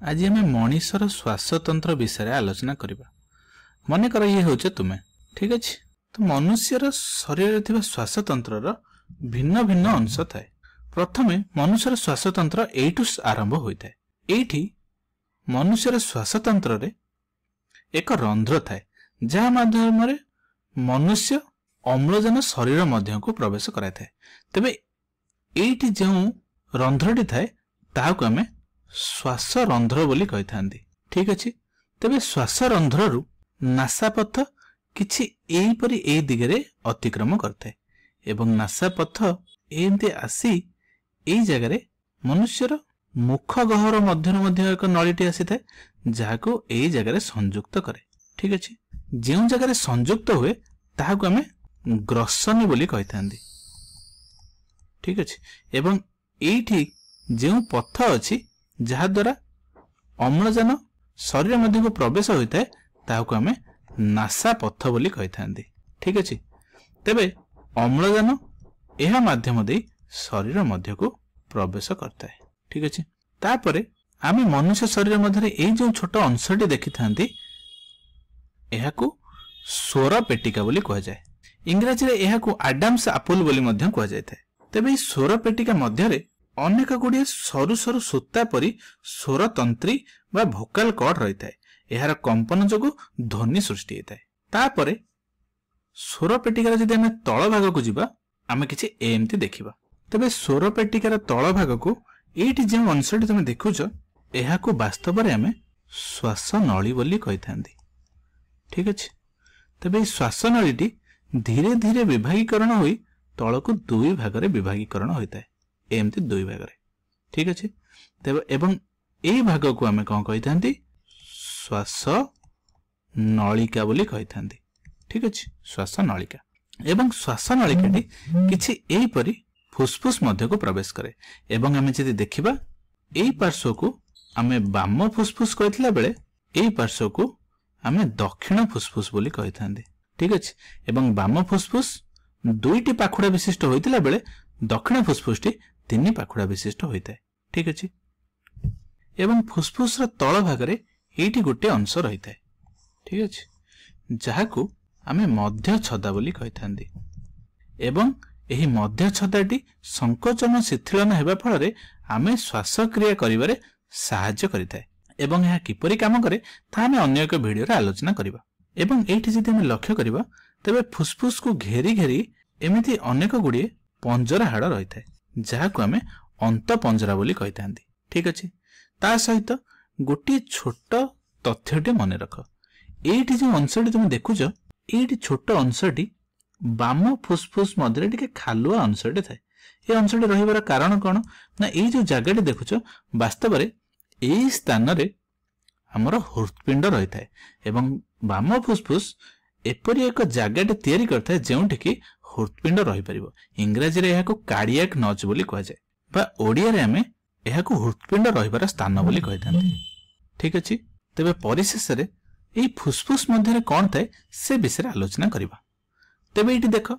आज आम मनीषर श्वासतंत्र विषय आलोचना करबा। मन कर ये होचे तुमे, ठीक अच्छे। तो मनुष्यर शरीर में श्वासतंत्र भिन्न भिन्न अंश थाए। प्रथमे मनुष्यर श्वासतंत्र एठू आरंभ होता है। एठी मनुष्यर श्वासतंत्र रे एक रंध्र थाए, जहाँ माध्यम मनुष्य अम्लजान शरीर मध्य को प्रवेश कराए थाए। तेबे एठी जो रंध्रटी थाए ताहाको आमे श्वास रंध्र बोली कहि थांदी, ठीक अछि। तेबे श्वास रंध्र रु नासापथ किछि एहीपरि एही दिगरे अतिक्रम करथाए एवं नासापथ एमते आसी एही जगह मनुष्यर मुख गहर मध्य एक नळीटी आसी थाए, जाहाको एही जगह संयुक्त करे, ठीक अछि। जेउ जगह संयुक्त हुए ताहाको आमे ग्रसनी बोली कहि थांदी, ठीक अछि। एवं एठी जेउ पथ अछि जहा द्वारा अम्लजान शरीर मध्य को प्रवेश होता है ताहाको आमे नासा पथ बोली कहि थांदी, ठीक अछि। तेबे अम्लजान एहा माध्यम दे शरीर मध्य को प्रवेश करता है, ठीक अछि। तापरे आमे मनुष्य शरीर मध्य ए जो छोट अंशटी देखि थांती एहाको स्वर पेटिका बोली कहा जाए। इंग्रजी रे एहाको एडम्स एपल बोली मध्य कहा जाय थाए। तेबे स्वर पेटिका मध्य रे अनेक गुड़िए सरु सरु सूता परी स्वर तंत्री बा भोकाल कॉर्ड रही थाए। एहार कंपन जोगु ध्वनि सृष्टि होता है। तापरे स्वर पेटिकार जदि आमे तळ भाग को जिबा आमे किछि एमती देखिबा। तबे स्वर पेटिकार तळ भाग को एठी जे अंशटी तुमे देखुछ एहाको वास्तव रे आमे श्वास नळी बोली कहि थांदी, ठीक अछि। तबे श्वास नळीटी धीरे धीरे विभागीकरण होई तळको दुई भाग रे विभागीकरण होता है, एमती दुई भाग रे, ठीक अछि। तबे एवं एही भाग को आमे कोन कहि थांती श्वास नलिका बोली कहि थांती, ठीक अछि। श्वास नलिका एवं श्वास नलिकाटी किछि एही परि फुसफुस मध्य को प्रवेश करे एवं आमे जदि देखिबा एही पार्श्व को आमे बाम फुसफुस कहितला बेले एही पार्श्व को आमे दक्षिण फुसफुस बोली कहि थांती, ठीक अछि। एवं बाम फुसफुस दुईटी पाखुडा विशिष्ट होइतला बेले दक्षिण फुसफुसटी तीन पाखुडा विशिष्ट होता है, ठीक अछि। एवं फुसफुस र तळ भाग रे एठी गोटे अंश रही थाए, ठीक अछि, जाहाको आमे मध्य छदा बोली कहि थांदी। एवं एही मध्य छदाटी संकोचन शिथिलन हेबा फल रे आमे श्वास क्रिया करिबारे सहाय्य करिताए। एवं यह किपरि काम करे ता आमे अन्य एक वीडियो रे आलोचना करिबा। एवं एठी जदि आमे लक्ष्य करिबा तबे फुसफुस को घेरी घेरी एमिति अनेक गुड़िए पंजरा हाड़ रही थाए, जहाको आमे अंत पंजरा बोली कहि थांदी, ठीक अछि। ता सहित गोटे छोट तथ्यटे मन रख, एठी जो अंशटी तुम देखुछ एठी छोट अंशटी बाम फुसफुस मध्य टिके खालुआ अंशटे थाए। ए अंशटी रहिबार कारण कोन ना ए जो जगहटी देखुछ वास्तव रे एही स्थान रे हमर हृदपिंड रही थाए एवं बाम फुसफुस एपरि एक जगहटे तयारी करथाए जेउठी कि हृदपिंड रही परिबो। इंग्रजी रे एहाको कार्डियक नच बोली कहा जाए बा ओडिया रे आमे एहाको हृदपिंड रहिबार स्थान बोली कहि थांती, ठीक अछि। तबे परिशेष रे एही फुसफुस मध्य रे कोन थाए से विषय आलोचना करिबा। तबे एठी देखो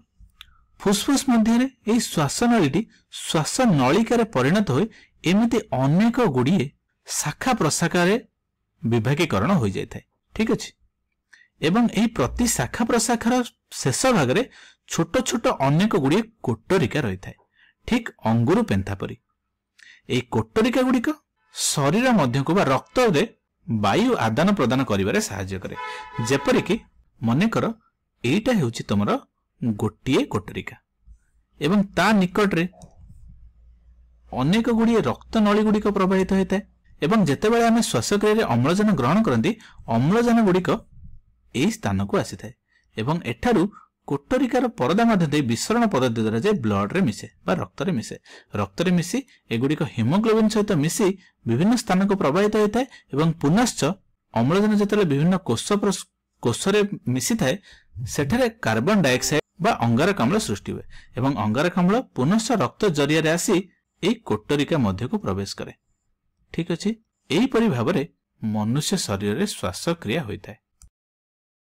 फुसफुस मध्य रे एही श्वास नळीटी श्वास नळिका रे परिणत होई एमिति अनेक गुड़िए शाखा प्रशाखा रे विभागीकरण होई जाय थाए, ठीक अछि। एवं एही प्रति शाखा प्रशाखार शेष भाग रे छोट छोट अनेक गुड़िए कोटरिका रही थाए, ठीक अंगुरु पेंथा परी। एही कोटरिका गुड़िक शरीर मध्य को बा रक्त रे वायु आदान प्रदान करिबारे सहाय्य करे। जेपरि कि मने कर एटा हेउची तमर गोटिए कोटरिका एवं ता निकट रे अनेक गुड़िए रक्त नली गुड़िक प्रवाहित होता है एवं जेतेबेले आमे श्वासक्रिया रे अम्लजान ग्रहण करंती अम्लजान गुड़िक एही स्थान को आसी थाए एवं एठारु कोटरिकार परदा मध्य दे विसरण पद्धति द्वारा जे ब्लड रे मिसे बा रक्त रे मिसे, रक्त रे मिसी एगुड़िक हिमोग्लोबिन सहित मिसी विभिन्न स्थान को प्रवाहित होता है एवं पुनश्च अम्लजान जेतेबेले विभिन्न कोष रे मिसी थाए सेठारे कार्बन डाइऑक्साइड बा अंगारकाम्ल सृष्टि हुए एवं अंगारकाम्ल पुनश्च रक्त जरिया रे आसी एही कोटरिका मध्य को प्रवेश करे, ठीक अछि। एही परि भाबरे मनुष्य शरीर रे श्वास क्रिया होइताए।